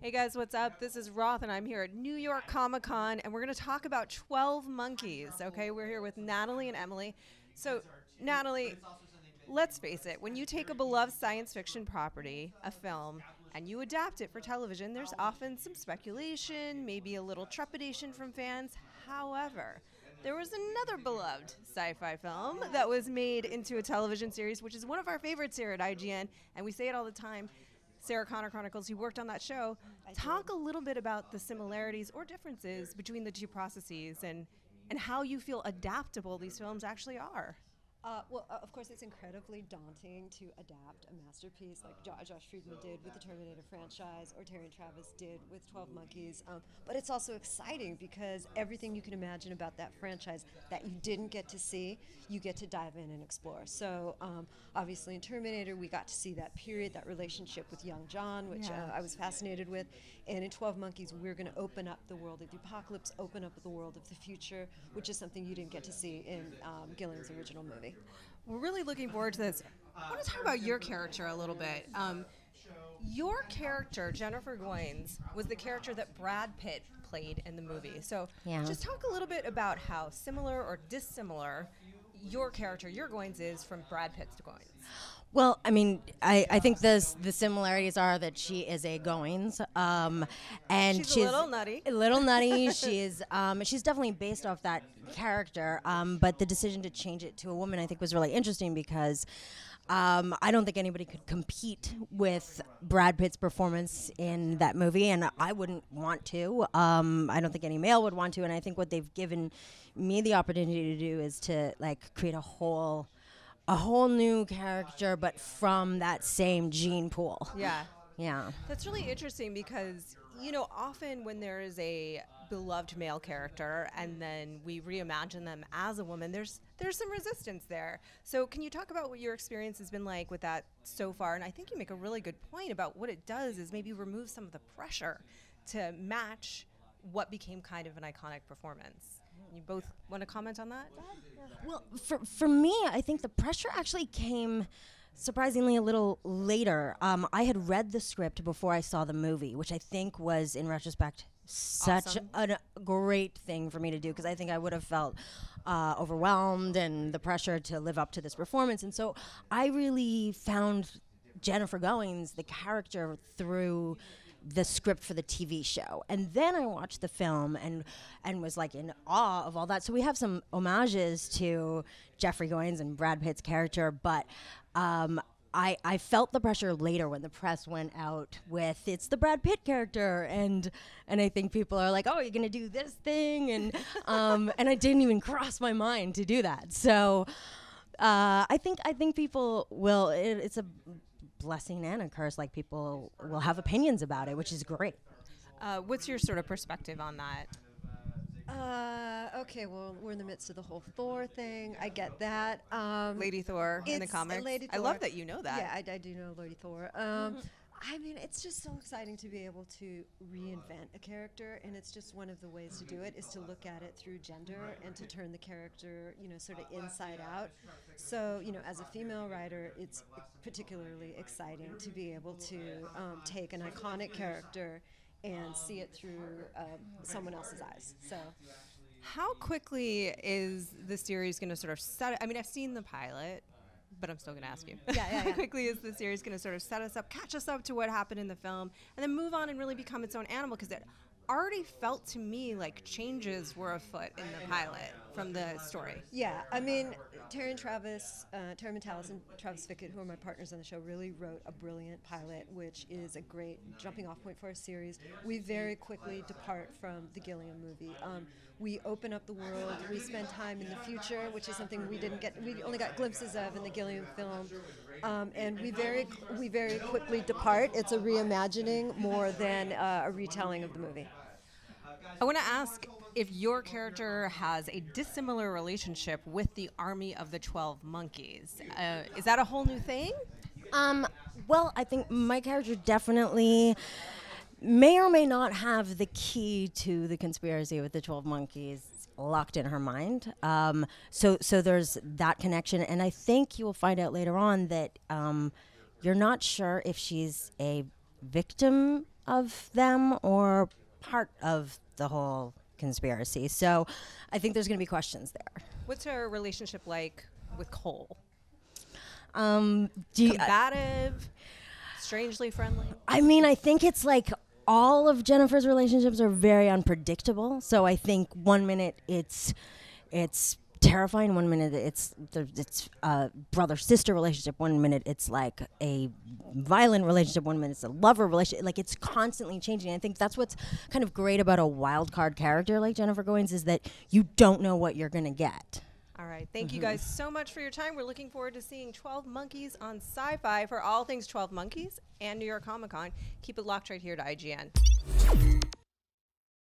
Hey guys, what's up? This is Roth, and I'm here at New York Comic Con, and we're going to talk about 12 Monkeys. Okay, we're here with Natalie and Emily. So, Natalie, let's face it, when you take a beloved science fiction property, a film, and you adapt it for television, there's often some speculation, maybe a little trepidation from fans. However, there was another beloved sci-fi film that was made into a television series, which is one of our favorites here at IGN, and we say it all the time. Sarah Connor Chronicles, you worked on that show. Talk a little bit about the similarities or differences between the two processes and how you feel adaptable these films actually are. Of course, it's incredibly daunting to adapt a masterpiece like Josh Friedman did with the Terminator franchise or Terry and Travis did with 12 Monkeys. But it's also exciting because everything you can imagine about that franchise that you didn't get to see, you get to dive in and explore. So obviously in Terminator, we got to see that period, that relationship with young John, which I was fascinated with. And in 12 Monkeys, we're going to open up the world of the apocalypse, open up the world of the future, which is something you didn't get to see in Gilliam's original movie. We're really looking forward to this. I want to talk about your character a little bit. Your character, Jennifer Goins, was the character that Brad Pitt played in the movie. So just talk a little bit about how similar or dissimilar your character, your Goins, is from Brad Pitt's Goins. Well, I mean, I think the similarities are that she is a Goins, and she's a little nutty. A little nutty. she's definitely based off that character, but the decision to change it to a woman, I think, was really interesting because I don't think anybody could compete with Brad Pitt's performance in that movie, and I wouldn't want to. I don't think any male would want to, and I think what they've given me the opportunity to do is to create a whole new character, but from that same gene pool. Yeah. That's really interesting because, often when there is a beloved male character and then we reimagine them as a woman, there's some resistance there. So can you talk about what your experience has been like with that so far? And I think you make a really good point about what it does is maybe remove some of the pressure to match what became kind of an iconic performance. You both want to comment on that? Well, for me, I think the pressure actually came surprisingly a little later. I had read the script before I saw the movie, which I think was, in retrospect, such a great thing for me to do because I think I would have felt overwhelmed and the pressure to live up to this performance. And so I really found Jennifer Goins, the character, through the script for the TV show. And then I watched the film and was in awe of all that. So we have some homages to Jeffrey Goins and Brad Pitt's character, but I felt the pressure later when the press went out with it's the Brad Pitt character, and I think people are like, oh, you're gonna do this thing, and I didn't even cross my mind to do that. So I think people will. It's a blessing and a curse. People will have opinions about it, which is great. What's your sort of perspective on that? Okay, well, we're in the midst of the whole Thor thing. I get that. Lady Thor in the comics. Lady Thor. I love that you know that. Yeah, I do know Lady Thor. I mean, it's just so exciting to be able to reinvent a character, and it's just one of the ways to do it is to look at it through gender and to turn the character, sort of inside out. So, as a female writer, it's particularly exciting to be able to take an iconic character and see it through someone else's eyes. So, how quickly is the series going to sort of set? I mean, I've seen the pilot, but I'm still going to ask you. How quickly is the series going to sort of set us up, catch us up to what happened in the film, and then move on and really become its own animal? Because it already felt to me like changes were afoot in the pilot from the story. Yeah, I mean, Terry Matalis and Travis Fickett, who are my partners on the show, really wrote a brilliant pilot, which is a great jumping off point for our series. We very quickly depart from the Gilliam movie. We open up the world. We spend time in the future, which is something we only got glimpses of in the Gilliam film. And we very quickly depart. It's a reimagining more than a retelling of the movie. I want to ask if your character has a dissimilar relationship with the army of the 12 Monkeys. Is that a whole new thing? Well, I think my character definitely may or may not have the key to the conspiracy with the 12 Monkeys locked in her mind. So there's that connection. And I think you will find out later on that you're not sure if she's a victim of them or part of the whole conspiracy. So I think there's going to be questions there. What's her relationship like with Cole? Combative, strangely friendly? I mean, I think it's like all of Jennifer's relationships are very unpredictable. So I think 1 minute it's terrifying, 1 minute it's a brother-sister relationship, 1 minute it's like a violent relationship, 1 minute it's a lover relationship. Like, it's constantly changing. I think that's what's kind of great about a wild card character like Jennifer Goins, is that you don't know what you're going to get. All right. Thank you guys so much for your time. We're looking forward to seeing 12 Monkeys on Sci-Fi. For all things 12 Monkeys and New York Comic Con, keep it locked right here to IGN.